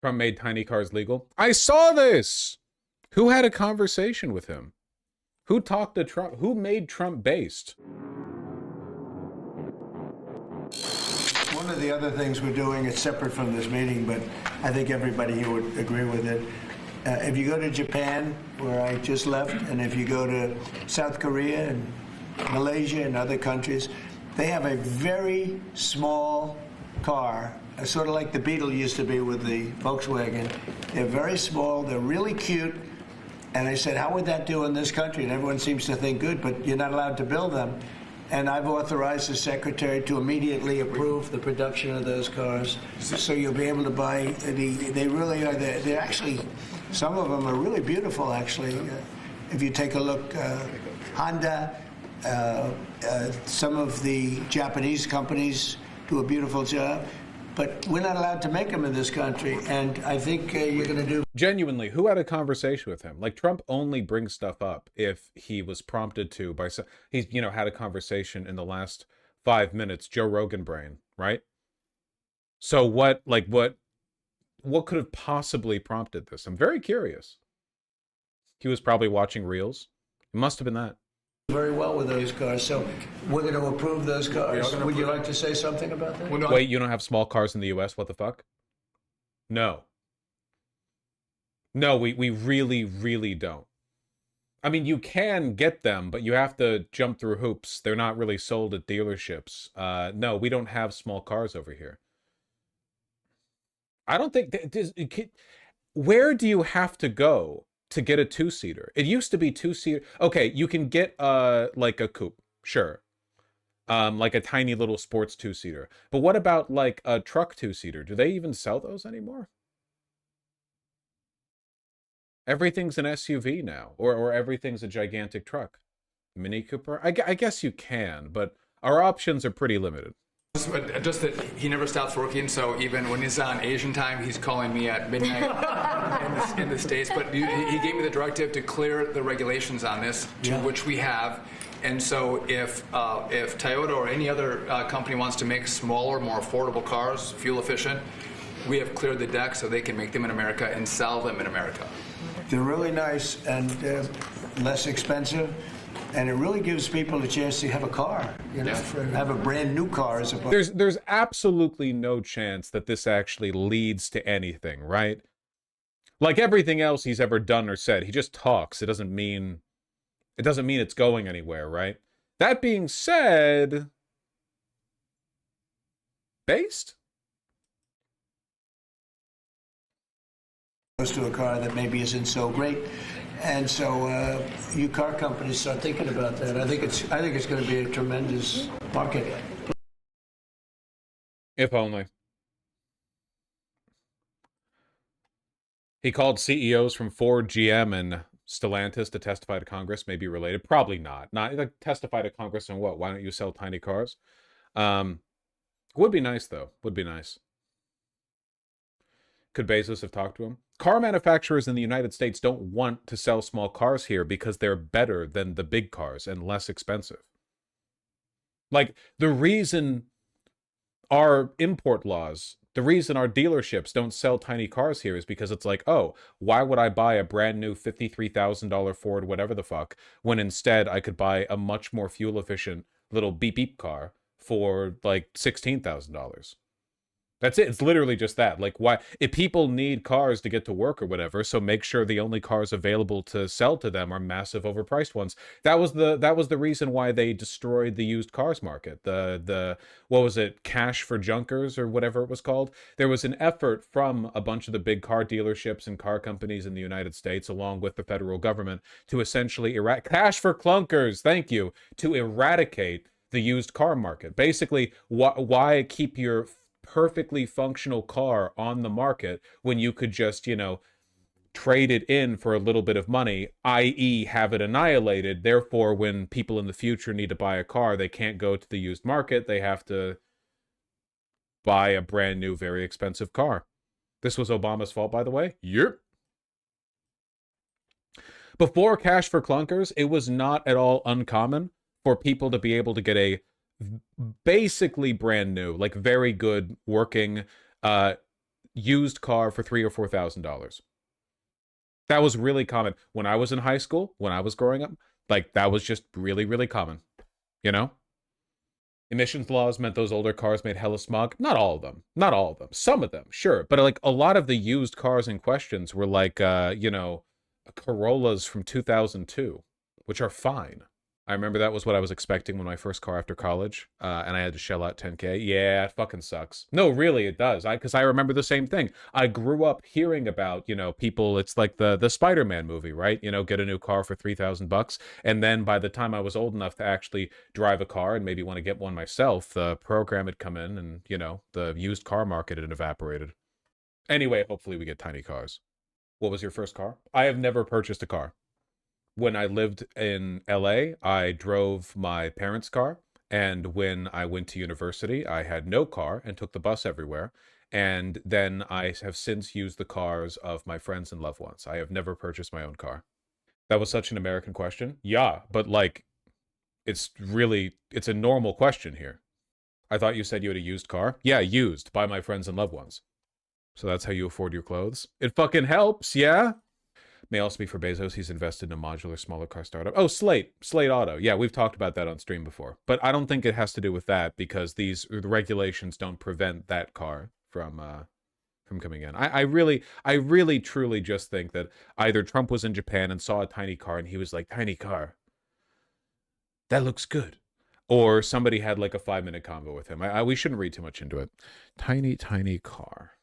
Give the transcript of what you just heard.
Trump made tiny cars legal. I saw this. Who had a conversation with him? Who talked to Trump? Who made Trump based? One of the other things we're doing, it's separate from this meeting, but I think everybody here would agree with it. If you go to Japan, where I just left, and if you go to South Korea and Malaysia and other countries, they have a very small car, sort of like the Beetle used to be with the Volkswagen. They're very small, they're really cute. And I said, how would that do in this country? And everyone seems to think good, but you're not allowed to build them. And I've authorized the secretary to immediately approve the production of those cars. So you'll be able to buy, they really are, they're actually, some of them are really beautiful, actually. If you take a look, Honda, some of the Japanese companies do a beautiful job. But we're not allowed to make them in this country, and I think you're going to do... Genuinely, who had a conversation with him? Like, Trump only brings stuff up if he was prompted to by... He's, you know, had a conversation in the last 5 minutes, Joe Rogan brain, right? So what could have possibly prompted this? I'm very curious. He was probably watching Reels. It must have been that. Very well with those cars, so we're going to approve those cars. Would you like to say something about that? Wait, you don't have small cars in the U.S.? What the fuck? No. No, we really, really don't. I mean, you can get them, but you have to jump through hoops. They're not really sold at dealerships. No, we don't have small cars over here. I don't think... Where do you have to go to get a two-seater? It used to be two-seater. Okay, you can get like a coupe, sure. Like a tiny little sports two-seater. But what about like a truck two-seater? Do they even sell those anymore? Everything's an SUV now, or everything's a gigantic truck. Mini Cooper? I guess you can, but our options are pretty limited. Just that he never stops working, so even when he's on Asian time, he's calling me at midnight in the States. But he gave me the directive to clear the regulations on this, which we have. And so if Toyota or any other company wants to make smaller, more affordable cars, fuel efficient, we have cleared the deck so they can make them in America and sell them in America. They're really nice and less expensive. And it really gives people a chance to have a car, you know, have a brand new car as opposed. There's absolutely no chance that this actually leads to anything, right? Like everything else he's ever done or said, he just talks. It doesn't mean it's going anywhere, right? That being said, based to a car that maybe isn't so great. And so you car companies start thinking about that. I think it's going to be a tremendous market. If only. He called CEOs from Ford, GM, and Stellantis to testify to Congress. Maybe related. Probably not. Not like testify to Congress on what? Why don't you sell tiny cars? Would be nice though. Would be nice. Could Bezos have talked to him? Car manufacturers in the United States don't want to sell small cars here because they're better than the big cars and less expensive. Like, the reason our import laws, the reason our dealerships don't sell tiny cars here is because it's like, oh, why would I buy a brand new $53,000 Ford, whatever the fuck, when instead I could buy a much more fuel efficient little beep beep car for like $16,000? That's it. It's literally just that. Like, why? If people need cars to get to work or whatever, so make sure the only cars available to sell to them are massive overpriced ones. That was the reason why they destroyed the used cars market. The what was it? Cash for Junkers or whatever it was called. There was an effort from a bunch of the big car dealerships and car companies in the United States, along with the federal government, to essentially cash for clunkers. Thank you. To eradicate the used car market. Basically, why keep your perfectly functional car on the market when you could just, you know, trade it in for a little bit of money, i.e. have it annihilated. Therefore, when people in the future need to buy a car, they can't go to the used market. They have to buy a brand new, very expensive car. This was Obama's fault, by the way. Yep. Before Cash for Clunkers, it was not at all uncommon for people to be able to get a basically brand new, like very good working used car for $3,000 or $4,000. That was really common when I was in high school, when I was growing up. Like that was just really, really common. You know, emissions laws meant those older cars made hella smog. Not all of them, not all of them. Some of them, sure, but like a lot of the used cars in questions were like, Corollas from 2002, which are fine. I remember that was what I was expecting when my first car after college, and I had to shell out 10K. Yeah, it fucking sucks. No, really, it does. Because I remember the same thing. I grew up hearing about, people. It's like the Spider-Man movie, right? Get a new car for $3,000, and then by the time I was old enough to actually drive a car and maybe want to get one myself, the program had come in, and the used car market had evaporated. Anyway, hopefully we get tiny cars. What was your first car? I have never purchased a car. When I lived in LA, I drove my parents' car. And when I went to university, I had no car and took the bus everywhere. And then I have since used the cars of my friends and loved ones. I have never purchased my own car. That was such an American question. Yeah, but like, it's a normal question here. I thought you said you had a used car. Yeah, used by my friends and loved ones. So that's how you afford your clothes. It fucking helps, yeah? May also be for Bezos. He's invested in a modular, smaller car startup. Oh, Slate Auto. Yeah, we've talked about that on stream before. But I don't think it has to do with that because the regulations don't prevent that car from coming in. I really, truly just think that either Trump was in Japan and saw a tiny car and he was like, tiny car, that looks good. Or somebody had like a 5-minute convo with him. We shouldn't read too much into it. Tiny car.